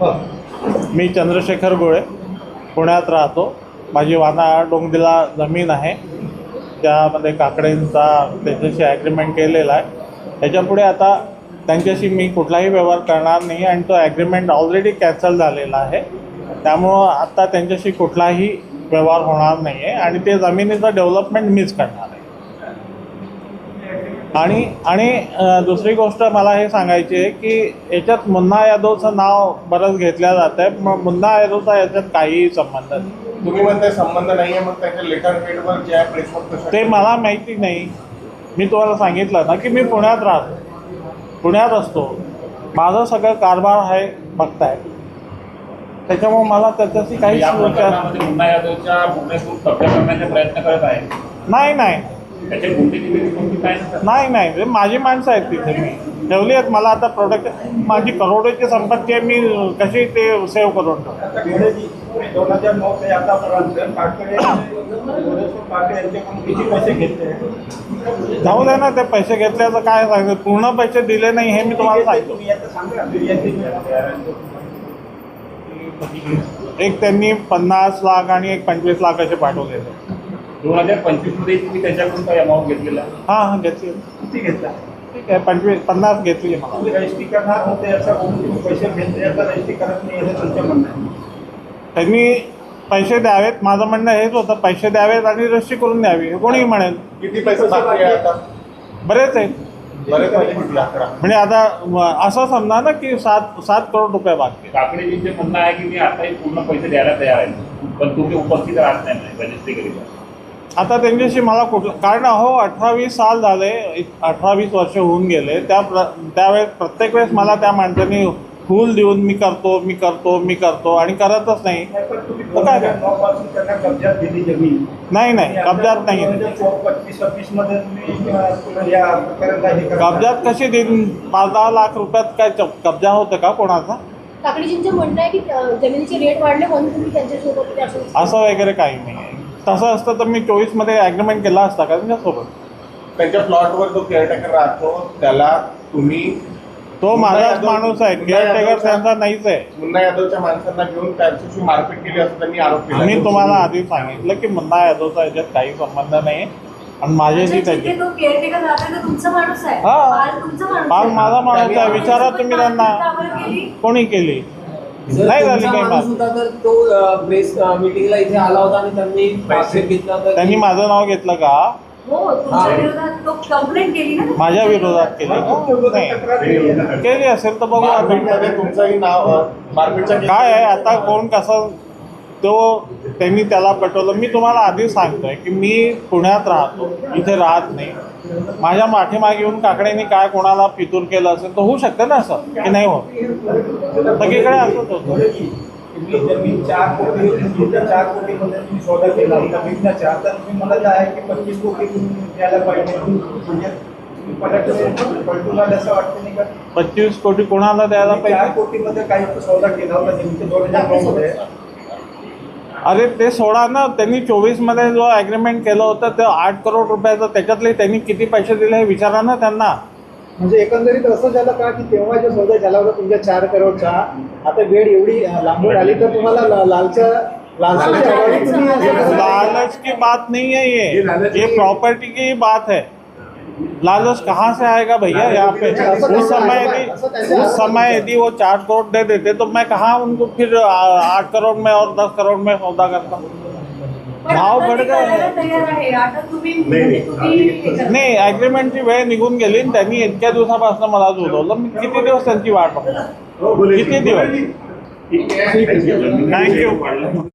मी चंद्रशेखर गोळे पुण्यात राहतो. माझी वाना डोंगरीला जमीन आहे, त्यामध्ये काकडेंचा त्याच्याशी ॲग्रीमेंट केलेला आहे. त्याच्यापुढे आता त्यांच्याशी मी कुठलाही व्यवहार करणार नाही आणि तो ॲग्रीमेंट ऑलरेडी कॅन्सल झालेला आहे. त्यामुळं आता त्यांच्याशी कुठलाही व्यवहार होणार नाही आहे आणि ते जमिनीचं डेव्हलपमेंट मीच करणार आहे. आणि दुसरी गोष्ट मला हे सांगायची आहे की याच्यात मुन्ना यादवचं नाव बरंच घेतलं जातं आहे. मग मुन्ना यादवचा याच्यात काहीही संबंध नाही. तुम्ही म्हणताय संबंध नाही आहे, मग त्याच्या लेटर पेडवर ज्या प्रेसवर ते मला माहिती नाही. मी तुम्हाला सांगितलं ना की मी पुण्यात राहतो, पुण्यात असतो, माझं सगळं कारभार आहे बघताय. त्याच्यामुळे मला त्याच्याशी काही मुन्ना यादवच्या भूमीतून कब्जा करण्याचा प्रयत्न करत आहे. नाही त्याचे भूमिकेची काय नाही माझी माणसं आहेत तिथे, मी ठेवली आहेत. मला आता प्रोडक्ट, माझी करोडोची संपत्ती आहे, मी कशी ते सेव्ह करून ठेवतो. 2009 ते आतापर्यंत किती पैसे घेतले? जाऊ द्या ना, ते पैसे घेतल्याचं काय सांगतो. पूर्ण पैसे दिले नाही हे मी तुम्हाला सांगतो. एक त्यांनी 50 लाख आणि एक 25 लाख असे पाठवले. 2025 मध्ये तुम्ही त्याच्याकडून काही अमाऊंट घेतलेला? हां घेतली. किती घेतला? ठीक आहे, 50 घेतली मला. रजिस्ट्री करणार होते, असं पैसे घेतले तर रजिस्ट्री करत नाही असं तुमचं म्हणणं आहे? त्यांनी पैसे द्यावेत, माझं म्हणणं हेच होतं, पैसे द्यावेत आणि रजिस्ट्री करून द्यावी, कोणीही म्हणेल. किती पैसे बाकी आहे आता? बरेच आहेत. बरेच म्हणजे किती? 11. म्हणजे आता असं समजा ना की 7 करोड रुपये बाकी. काकडेजींचे म्हणणं आहे की मी आताही पूर्ण पैसे द्यायला तयार आहे, पण तुम्ही उपस्थित राहत नाही रजिस्ट्री करीता. आता त्यांच्याशी मला कुठलं, कारण 18-20 साल झाले, 18-20 वर्ष होऊन गेले. त्यावेळेस प्रत्येक वेळेस मला त्या माणसाने फूल देऊन मी करतो आणि करतच नाही. काय त्यांना कब्जात दिली जमीन? नाही कब्जात नाही. 25-26 मध्ये तुम्ही या प्रकारात कब्जात कशी देईन? 5-10 लाख रुपयात काय कब्जा होतं का कोणाचा? काकडीजींचं म्हणणं आहे की जमिनीचे रेट वाढले म्हणून तुम्ही त्यांच्यासोबत असं वगैरे काही नाही आहे. तसं असतं तर मी 24 मध्ये ॲग्रीमेंट केला असता का त्यांच्यासोबत? त्यांच्या प्लॉटवर जो केअरटेकर राहतो त्याला तुम्ही, तो माझाच माणूस आहे, केअरटेकर त्यांचा नाहीच आहे. मुन्ना यादवच्या माणसांना घेऊन त्यांच्याशी मारपीट केली असं त्यांनी आरोप केला. मी तुम्हाला आधी सांगितलं की मुन्ना यादवचा याच्यात काही संबंध नाही आणि माझ्याशी त्याची. पाल माझा माणूस आहे, विचारा तुम्ही त्यांना. कोणी केली? नाही झाली काही बात. तो प्रेस मीटिंगला इथे आला होता आणि त्यांनी पैसे घेतला. त्यांनी माझं नाव घेतलं का? माझ्या विरोधात केली नाही केली असेल तर बघू मारपीटमध्ये तुमचंही नाव मारपीटच्या काय आहे. आता कोण कसं त्यांनी त्याला पटवलं. मी तुम्हाला आधी सांगतोय की मी पुण्यात राहतो, इथे राहत नाही. माझ्या पाठीमागे येऊन काकडेंनी काय कोणाला फितूर केलं असेल तर होऊ शकतं ना, असं की नाही होत. सगळीकडे असंच होतं. जमीन 4 कोटी होती, 4 कोटीमध्ये तुम्ही सौदा केला होता विकण्याचा, तर तुम्ही मला जे आहे की 25 कोटी द्यायला पाहिजे. म्हणजे पलटूला असं वाटतं नाही का? 25 कोटी कोणाला द्यायला 4 पाहिजे? कोटीमध्ये काही सौदा केला होता जमीनच्या 2009 मध्ये. अरे ते सोडा ना, त्यांनी 24 मध्ये जो ॲग्रीमेंट केलं होतं ते 8 करोड रुपयाचं, त्याच्यातले त्यांनी किती पैसे दिले हे विचारा ना त्यांना. म्हणजे एकंदरीत असं झालं का की तेव्हा जो सौदा झाला होता तुमच्या 4 करोडचा, आता वेळ एवढी लांबून आली तर तुम्हाला लालच की बात नहीं है, ये प्रॉपर्टी की ही बात है. लालच कहाँ से आएगा भैया यहाँ पे? उस समय यदि वो 4 करोड़ दे देते तो मैं कहाँ उनको फिर 8 करोड़ में और 10 करोड़ में सौदा करता. भाव बढ़ गए. नाही, ॲग्रीमेंटची वेळ निघून गेली. त्यांनी इतक्या दिवसापासून मला जुळवलं. मी किती दिवस त्यांची वाट बघतो, किती दिवस. थँक्यू.